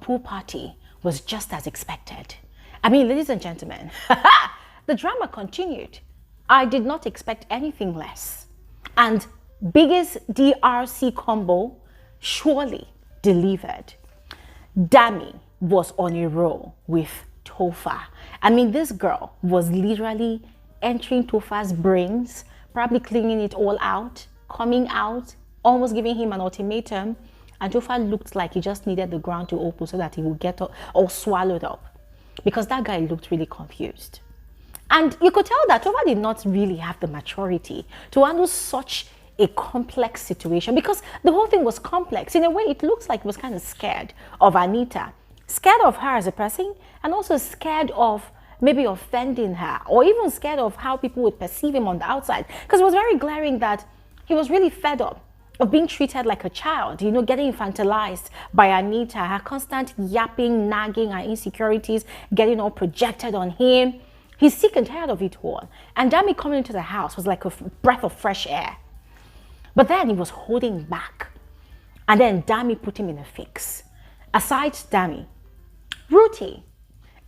pool party was just as expected. I mean, ladies and gentlemen, the drama continued. I did not expect anything less. And biggest DRC combo surely delivered. Dami was on a roll with Topher. I mean, this girl was literally entering Topher's brains, probably cleaning it all out, coming out, almost giving him an ultimatum. And Topher looked like he just needed the ground to open so that he would get all swallowed up, because that guy looked really confused. And you could tell that Topher did not really have the maturity to handle such a complex situation, because the whole thing was complex. In a way, it looks like he was kind of scared of Anita, scared of her as a person, and also scared of maybe offending her, or even scared of how people would perceive him on the outside, because it was very glaring that he was really fed up of being treated like a child, you know, getting infantilized by Anita, her constant yapping, nagging, her insecurities getting all projected on him. He's sick and tired of it all. And Dami coming into the house was like a breath of fresh air. But then he was holding back. And then Dami put him in a fix. Aside Dami, Rhuthee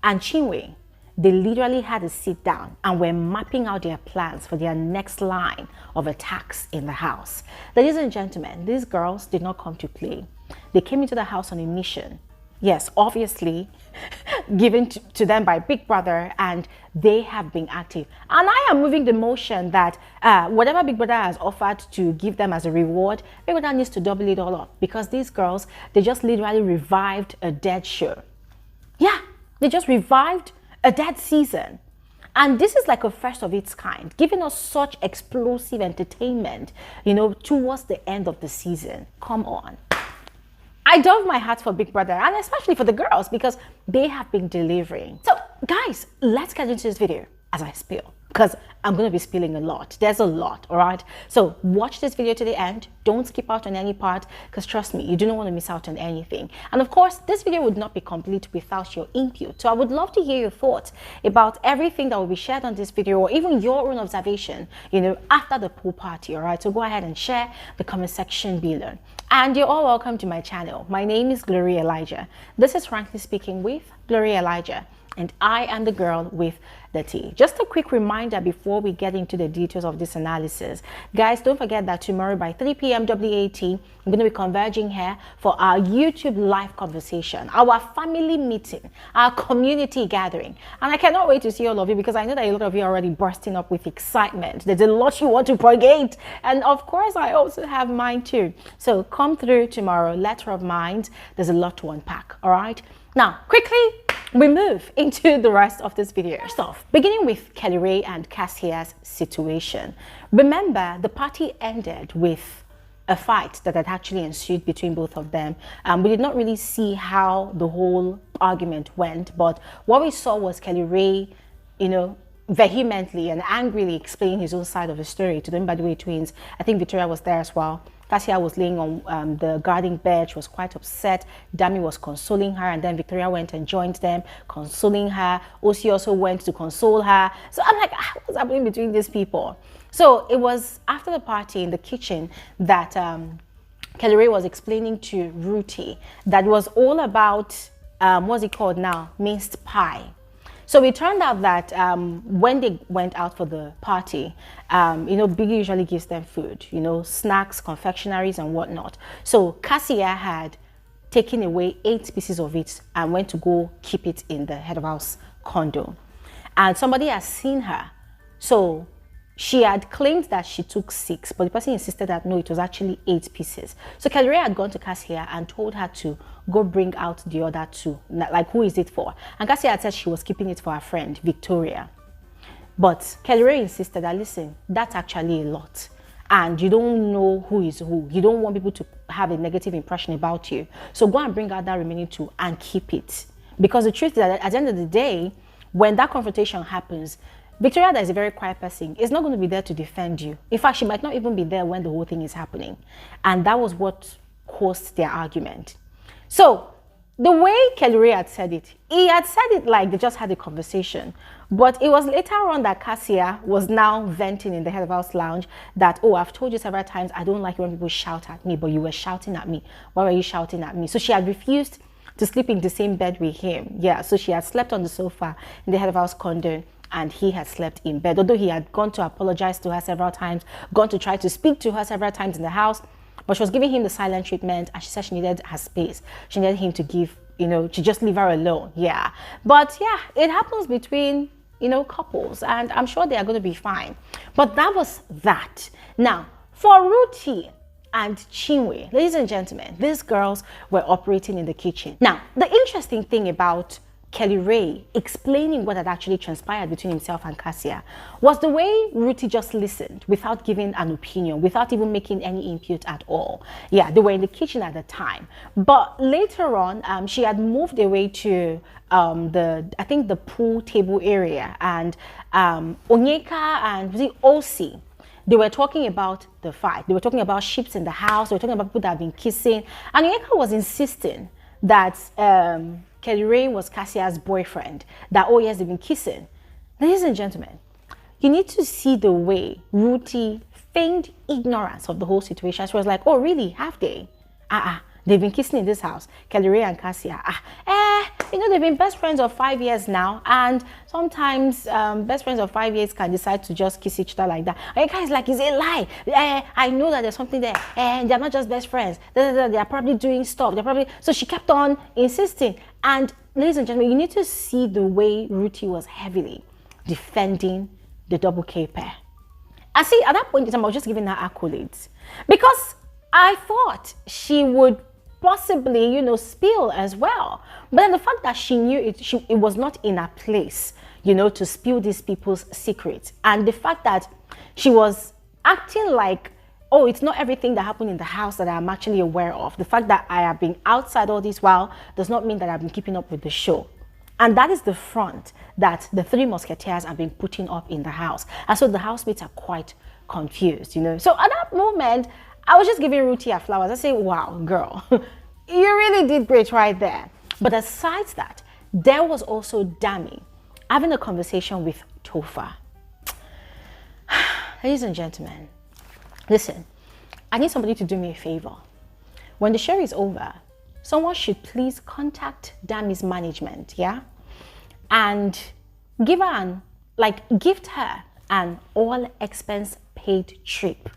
and Chinwe, they literally had to sit down and were mapping out their plans for their next line of attacks in the house. Ladies and gentlemen, these girls did not come to play. They came into the house on a mission. Yes, obviously given to them by Big Brother, and they have been active. And I am moving the motion that whatever Big Brother has offered to give them as a reward, Big Brother needs to double it all up, because these girls, they just literally revived a dead show. Yeah, they just revived a dead season. And this is like a first of its kind, giving us such explosive entertainment, you know, towards the end of the season. Come on. I dove my heart for Big Brother, and especially for the girls, because they have been delivering. So guys, let's get into this video as I spill, because I'm going to be spilling a lot. There's a lot, all right? So watch this video to the end. Don't skip out on any part, because trust me, you do not want to miss out on anything. And of course, this video would not be complete without your input. So I would love to hear your thoughts about everything that will be shared on this video, or even your own observation, you know, after the pool party, all right? So go ahead and share the comment section below. And you're all welcome to my channel. My name is Bbnaija. This is Frankly Speaking with Bbnaija, and I am the girl with the tea. Just a quick reminder before we get into the details of this analysis. Guys, don't forget that tomorrow by 3 p.m. WAT, I'm going to be converging here for our YouTube live conversation, our family meeting, our community gathering. And I cannot wait to see all of you, because I know that a lot of you are already bursting up with excitement. There's a lot you want to propagate. And of course, I also have mine too. So come through tomorrow. Let's rub minds. There's a lot to unpack. All right. Now, quickly, we move into the rest of this video. First off, beginning with Kelly Ray and Cassia's situation. Remember, the party ended with a fight that had actually ensued between both of them. We did not really see how the whole argument went, but what we saw was Kelly Ray, you know, vehemently and angrily explaining his own side of the story to them. By the way, twins, I think Victoria was there as well. Cassia was laying on the garden bed. She was quite upset. Dami was consoling her, and then Victoria went and joined them, consoling her. Osi also went to console her. So I'm like, what's happening between these people? So it was after the party in the kitchen that Kelly Ray was explaining to Rhuthee that it was all about, what's it called now? Minced pie. So it turned out that when they went out for the party, you know, Biggie usually gives them food, you know, snacks, confectionaries and whatnot. So Cassia had taken away 8 pieces of it and went to go keep it in the head of house condo. And somebody has seen her. So she had claimed that she took 6, but the person insisted that no, it was actually 8 pieces. So Kelly Ray had gone to Cassia and told her to go bring out the other 2. Like, who is it for? And Cassia had said she was keeping it for her friend, Victoria. But Kelly Ray insisted that, listen, that's actually a lot. And you don't know who is who. You don't want people to have a negative impression about you. So go and bring out that remaining 2 and keep it. Because the truth is that at the end of the day, when that confrontation happens, Victoria, that is a very quiet person, is not going to be there to defend you. In fact, she might not even be there when the whole thing is happening. And that was what caused their argument. So the way Kelly Ray had said it, he had said it like they just had a conversation. But it was later on that Cassia was now venting in the head of house lounge that, oh, I've told you several times, I don't like when people shout at me, but you were shouting at me. Why were you shouting at me? So she had refused to sleep in the same bed with him. Yeah, so she had slept on the sofa in the head of house condo, and he had slept in bed. Although he had gone to apologize to her several times, gone to try to speak to her several times in the house, but she was giving him the silent treatment, and she said she needed her space. She needed him to give, to just leave her alone. Yeah. But yeah, it happens between, couples, and I'm sure they are going to be fine. But that was that. Now, for Rhuthee and Chinwe, ladies and gentlemen, these girls were operating in the kitchen. Now, the interesting thing about Kelly Ray explaining what had actually transpired between himself and Cassia was the way Rhuthee just listened without giving an opinion, without even making any input at all. Yeah, they were in the kitchen at the time, but later on, she had moved away to I think the pool table area, and Onyeka and Osi, they were talking about the fight. They were talking about ships in the house. They were talking about people that have been kissing, and Onyeka was insisting that Kelly Ray was Cassia's boyfriend, that, oh yes, they've been kissing. Ladies and gentlemen, you need to see the way Rhuthee feigned ignorance of the whole situation. She was like, oh really, have they? They've been kissing in this house, Kelly Ray and Cassia. They've been best friends of 5 years now, and sometimes best friends of 5 years can decide to just kiss each other like that. And guys, like, it's a lie. I know that there's something there, and they're not just best friends. They're probably doing stuff. So she kept on insisting. And ladies and gentlemen, you need to see the way Rhuthee was heavily defending the double K pair. And see, at that point in time, I was just giving her accolades, because I thought she would possibly, spill as well. But then the fact that she knew it was not in her place, to spill these people's secrets. And the fact that she was acting like, oh, it's not everything that happened in the house that I'm actually aware of. The fact that I have been outside all this while does not mean that I've been keeping up with the show. And that is the front that the three musketeers have been putting up in the house. And so the housemates are quite confused, So at that moment, I was just giving Rhuthee her flowers. I say, wow, girl, you really did great right there. But aside that, there was also Dami having a conversation with Tofa. Ladies and gentlemen, listen, I need somebody to do me a favor. When the show is over, someone should please contact Dami's management, yeah? And gift her an all expense paid trip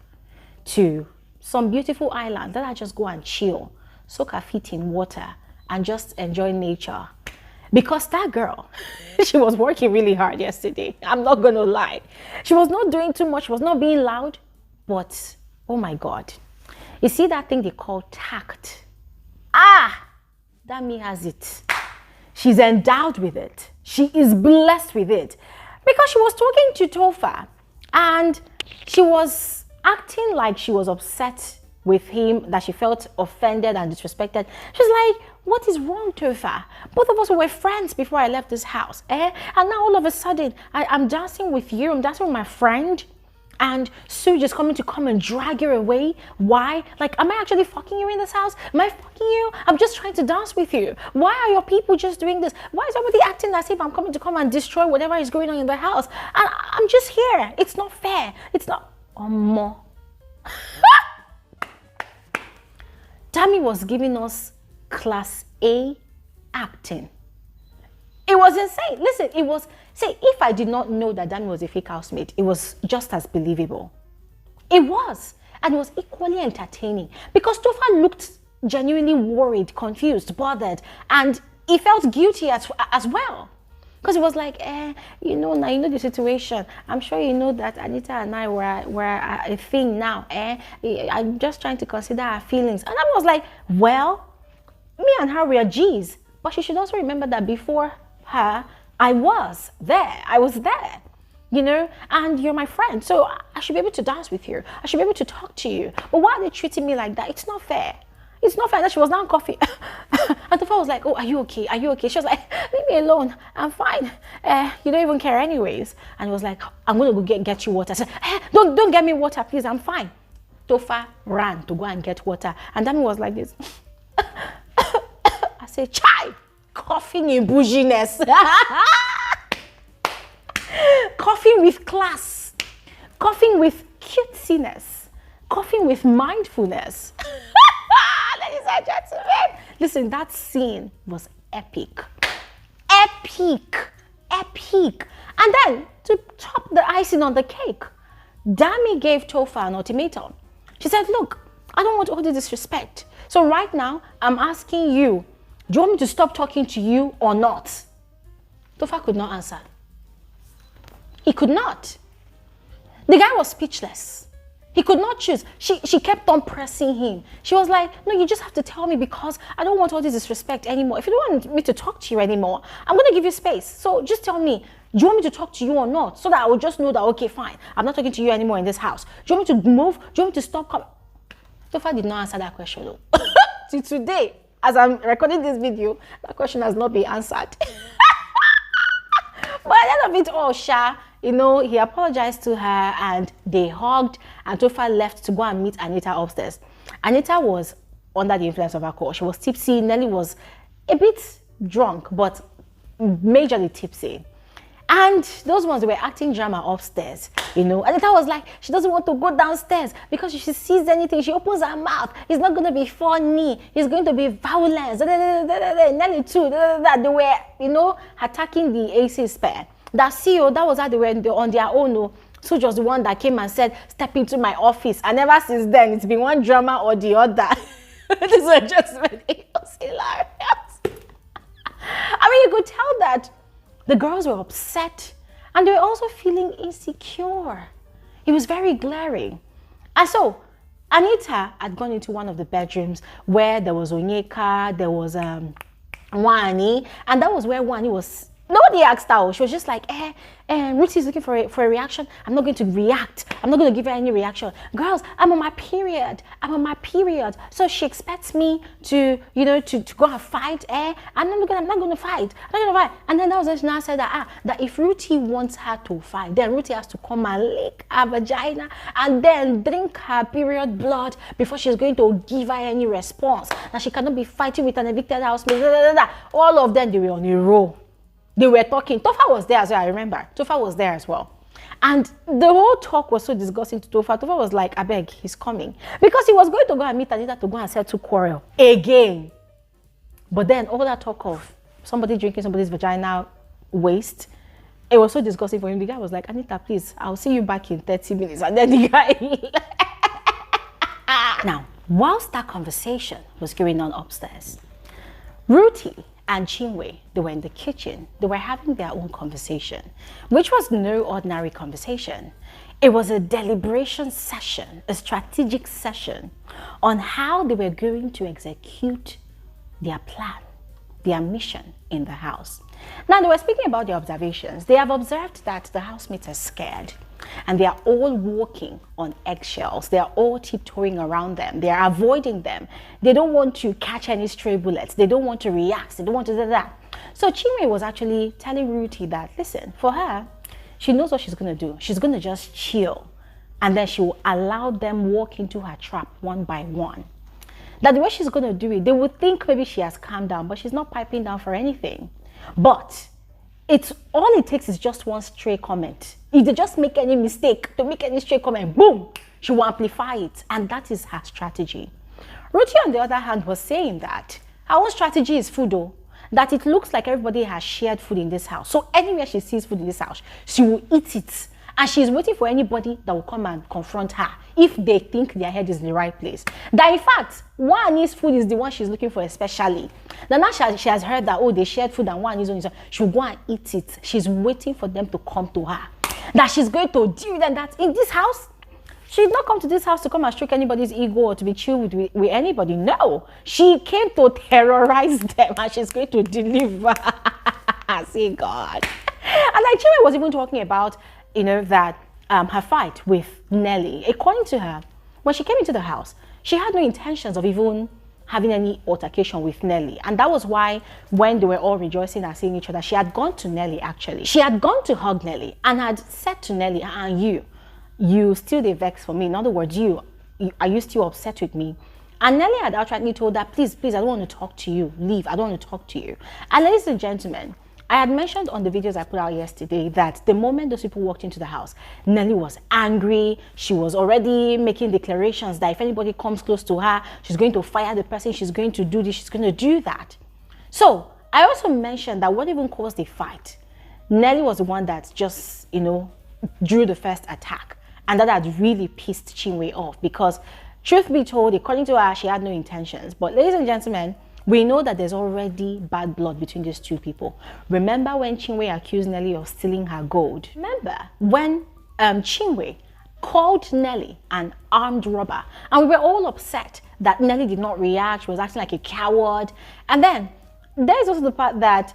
to some beautiful island that I just go and chill, soak her feet in water, and just enjoy nature. Because that girl, she was working really hard yesterday. I'm not gonna lie. She was not doing too much, she was not being loud, but oh my God. You see that thing they call tact? Dami has it. She's endowed with it. She is blessed with it. Because she was talking to Tofa, and she was acting like she was upset with him, that she felt offended and disrespected. She's like, what is wrong, Tofa? Both of us were friends before I left this house. And now all of a sudden, I'm dancing with you, I'm dancing with my friend, and Sue just coming to come and drag you away. Why? Like, am I actually fucking you in this house? Am I fucking you? I'm just trying to dance with you. Why are your people just doing this? Why is everybody acting as if I'm coming to come and destroy whatever is going on in the house? And I'm just here. It's not fair. It's not... Omo. Dami was giving us class A acting. It was insane. Listen, it was... See, if I did not know that Dami was a fake housemate, it was just as believable. It was. And it was equally entertaining. Because Tofa looked genuinely worried, confused, bothered. And he felt guilty as well. Because he was like, now you know the situation. I'm sure you know that Anita and I were a thing now. I'm just trying to consider our feelings. And I was like, well, me and her were G's. But she should also remember that before her, I was there, and you're my friend. So I should be able to dance with you. I should be able to talk to you. But why are they treating me like that? It's not fair. It's not fair that she was down coffee. And Tofa was like, oh, are you okay? Are you okay? She was like, leave me alone. I'm fine. You don't even care anyways. And he was like, I'm going to go get you water. I said, don't get me water, please. I'm fine. Tofa ran to go and get water. And Dami was like this. I said, chai, coughing in bouginess. Coughing with class. Coughing with cutesiness. Coughing with mindfulness. Ladies and gentlemen, Listen, that scene was epic. Epic. Epic. And then, to top the icing on the cake, Dami gave Tofa an ultimatum. She said, look, I don't want all the disrespect. So right now, I'm asking you, do you want me to stop talking to you or not? Tofa could not answer. He could not. The guy was speechless. He could not choose. She kept on pressing him. She was like, no, you just have to tell me because I don't want all this disrespect anymore. If you don't want me to talk to you anymore, I'm going to give you space. So just tell me, do you want me to talk to you or not? So that I will just know that, okay, fine, I'm not talking to you anymore in this house. Do you want me to move? Do you want me to stop coming? Tofa did not answer that question though. Till today, as I'm recording this video, that question has not been answered. But at the end of it all, Sha, you know, he apologized to her and they hugged, and Tofa left to go and meet Anita upstairs. Anita was under the influence of alcohol. She was tipsy. Nelly was a bit drunk, but majorly tipsy. And those ones were acting drama upstairs, you know. Anita was like, she doesn't want to go downstairs because if she sees anything, she opens her mouth. It's not going to be funny. It's going to be violence. Nelly too. They were, you know, attacking the AC spare. That CEO, that was how they were on their own. No. So just the one that came and said, step into my office. And ever since then, it's been one drama or the other. This was just, it was hilarious. I mean, you could tell that the girls were upset and they were also feeling insecure. It was very glaring. And so Anita had gone into one of the bedrooms where there was Onyeka, there was Wanni, and that was where Wanni was. Nobody asked her. She was just like, Rhuthee is looking for a reaction. I'm not going to react. I'm not going to give her any reaction. Girls, I'm on my period. I'm on my period. So she expects me to, you know, to go and fight. I'm not going to fight. I'm not going to fight. And then that was when she now said that if Rhuthee wants her to fight, then Rhuthee has to come and lick her vagina and then drink her period blood before she's going to give her any response. That she cannot be fighting with an evicted housemate. All of them, they were on a roll. They were talking. Tofa was there as well, I remember. Tofa was there as well. And the whole talk was so disgusting to Tofa. Tofa was like, I beg, he's coming. Because he was going to go and meet Anita to go and settle quarrel again. But then all that talk of somebody drinking somebody's vaginal waste, it was so disgusting for him. The guy was like, Anita, please, I'll see you back in 30 minutes. And then the guy... Now, whilst that conversation was going on upstairs, Rhuthee and Chinwe, they were in the kitchen. They were having their own conversation, which was no ordinary conversation. It was a deliberation session, a strategic session on how they were going to execute their plan, their mission in the house. Now, they were speaking about their observations. They have observed that the housemates are scared and they are all walking on eggshells. They are all tiptoeing around them. They are avoiding them. They don't want to catch any stray bullets. They don't want to react. They don't want to do that. So Chinwe was actually telling Rhuthee that, listen, for her, she knows what she's going to do. She's going to just chill. And then she will allow them walk into her trap one by one. That the way she's going to do it, they would think maybe she has calmed down, but she's not piping down for anything. But it's all it takes is just one stray comment. If they just make any mistake, to make any stray comment, boom, she will amplify it. And that is her strategy. Rhuthee, on the other hand, was saying that her own strategy is food, though. That it looks like everybody has shared food in this house. So anywhere she sees food in this house, she will eat it. And she's waiting for anybody that will come and confront her if they think their head is in the right place. That in fact, Wanni's food is the one she's looking for especially. Now she has heard that, oh, they shared food and Wanni's on, she'll go and eat it. She's waiting for them to come to her. That she's going to deal with them, that in this house, she did not come to this house to come and stroke anybody's ego or to be chill with anybody. No, she came to terrorize them and she's going to deliver. See God. And like Chinwe was even talking about, you know, that her fight with Nelly. According to her, when she came into the house, she had no intentions of even having any altercation with Nelly. And that was why when they were all rejoicing and seeing each other, she had gone to Nelly actually. She had gone to hug Nelly and had said to Nelly, you still the vex for me. In other words, are you still upset with me? And Nelly had outrightly told her, please, I don't want to talk to you. Leave, I don't want to talk to you. And ladies and gentlemen, I had mentioned on the videos I put out yesterday that the moment those people walked into the house, Nelly was angry. She was already making declarations that if anybody comes close to her, she's going to fire the person, she's going to do this, she's going to do that. So I also mentioned that what even caused the fight, Nelly was the one that just, you know, drew the first attack. And that had really pissed Chinwe off because, truth be told, according to her, she had no intentions. But ladies and gentlemen, we know that there's already bad blood between these two people. Remember when Chinwe accused Nelly of stealing her gold? Remember when Chinwe called Nelly an armed robber? And we were all upset that Nelly did not react. She was acting like a coward. And then there's also the part that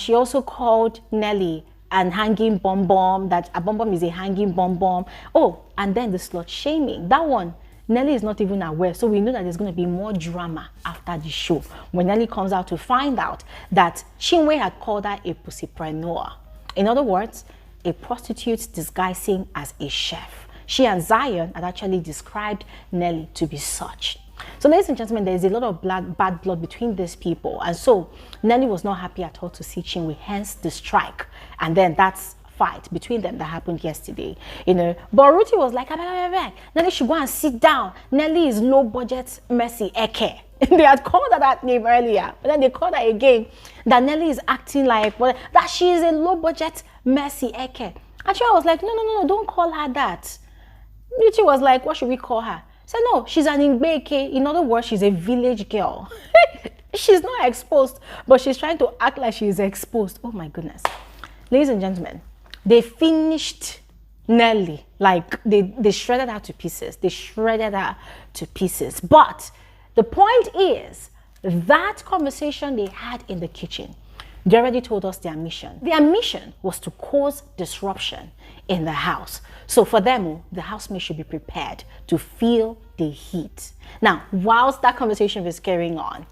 she also called Nelly an hanging bomb, that a bomb is a hanging bomb. Oh, and then the slut shaming. That one, Nelly is not even aware. So we know that there's going to be more drama after the show when Nelly comes out to find out that Chinwe had called her a pussypreneur. In other words, a prostitute disguising as a chef. She and Zion had actually described Nelly to be such. So ladies and gentlemen, there is a lot of bad blood between these people. And so Nelly was not happy at all to see Chinwe, hence the strike. And then that's fight between them that happened yesterday, you know. But Rhuthee was like, Nelly should go and sit down. Nelly is low budget Mercy Eke. They had called her that name earlier, but then they called her again. That Nelly is acting like, well, that she is a low budget Mercy Eke. Actually, I was like, no, don't call her that. Rhuthee was like, what should we call her? So no, she's an Ngbeke. In other words, she's a village girl. She's not exposed, but she's trying to act like she's exposed. Oh my goodness. Ladies and gentlemen, they finished Nelly. Like they shredded her to pieces. They shredded her to pieces. But the point is, that conversation they had in the kitchen, they already told us their mission. Their mission was to cause disruption in the house. So for them, the housemates should be prepared to feel the heat. Now, whilst that conversation was carrying on,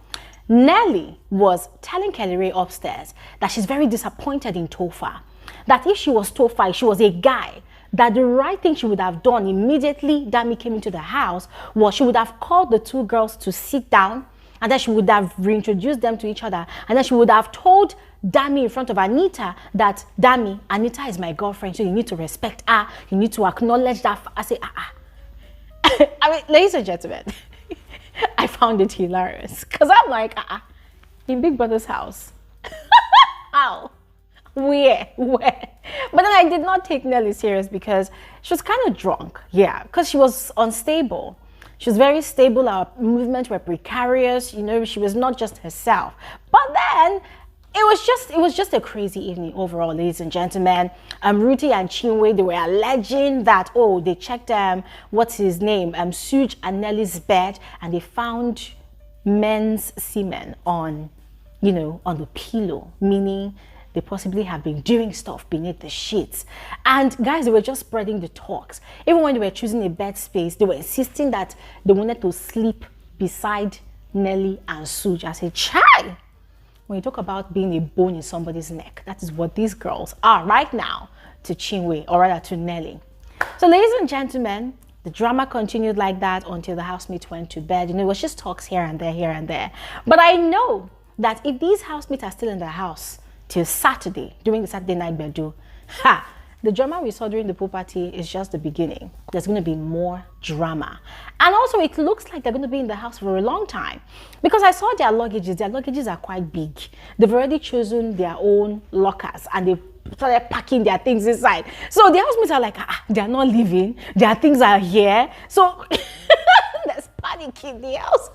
Nelly was telling Kelly Ray upstairs that she's very disappointed in Topher. That if she was Topher, if she was a guy, that the right thing she would have done immediately Dami came into the house was she would have called the two girls to sit down, and then she would have reintroduced them to each other. And then she would have told Dami in front of Anita that, Dami, Anita is my girlfriend, so you need to respect her. You need to acknowledge that. I say, I mean, ladies and gentlemen, I found it hilarious. Because I'm like, in Big Brother's house. How? Where? But then I did not take Nelly serious because she was kind of drunk. Yeah, because she was unstable. She was very stable. Our movements were precarious. You know, she was not just herself. But then it was just a crazy evening overall, ladies and gentlemen. Rhuthee and Chinwe, they were alleging that, oh, they checked what's his name, Suj and Nelly's bed, and they found men's semen on, you know, on the pillow, meaning they possibly have been doing stuff beneath the sheets. And guys, they were just spreading the talks. Even when they were choosing a bed space, they were insisting that they wanted to sleep beside Nelly and Suj. I said, child, when you talk about being a bone in somebody's neck, that is what these girls are right now to Chinwe, or rather to Nelly. So ladies and gentlemen, the drama continued like that until the housemates went to bed. You know, it was just talks here and there. But I know that if these housemates are still in the house till Saturday, during the Saturday night bedu, the drama we saw during the pool party is just the beginning. There's going to be more drama. And also, it looks like they're going to be in the house for a long time. Because I saw their luggages. Their luggages are quite big. They've already chosen their own lockers and they started packing their things inside. So the housemates are like, they're not leaving. Their things are here. So there's panic in the house.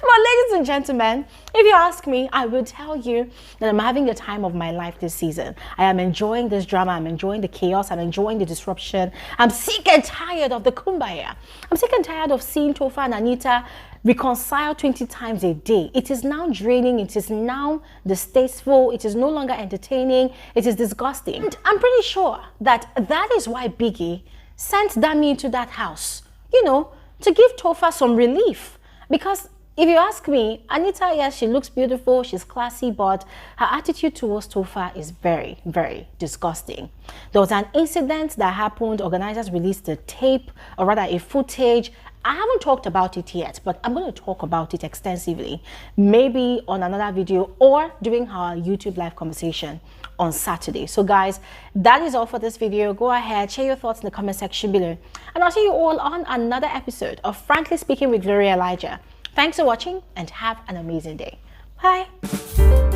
But ladies and gentlemen, if you ask me, I will tell you that I'm having the time of my life this season. I am enjoying this drama. I'm enjoying the chaos. I'm enjoying the disruption. I'm sick and tired of the kumbaya. I'm sick and tired of seeing Topher and Anita reconcile 20 times a day. It is now draining. It is now distasteful. It is no longer entertaining. It is disgusting. And I'm pretty sure that that is why Biggie sent Dami into that house, you know, to give Topher some relief. Because if you ask me, Anita, yes, she looks beautiful, she's classy, but her attitude towards Topher is very, very disgusting. There was an incident that happened. Organizers released a tape, or rather a footage, I haven't talked about it yet, but I'm going to talk about it extensively, maybe on another video or during our YouTube live conversation on Saturday. So guys, that is all for this video. Go ahead, share your thoughts in the comment section below, and I'll see you all on another episode of Frankly Speaking with Brother Naija. Thanks for watching and have an amazing day. Bye.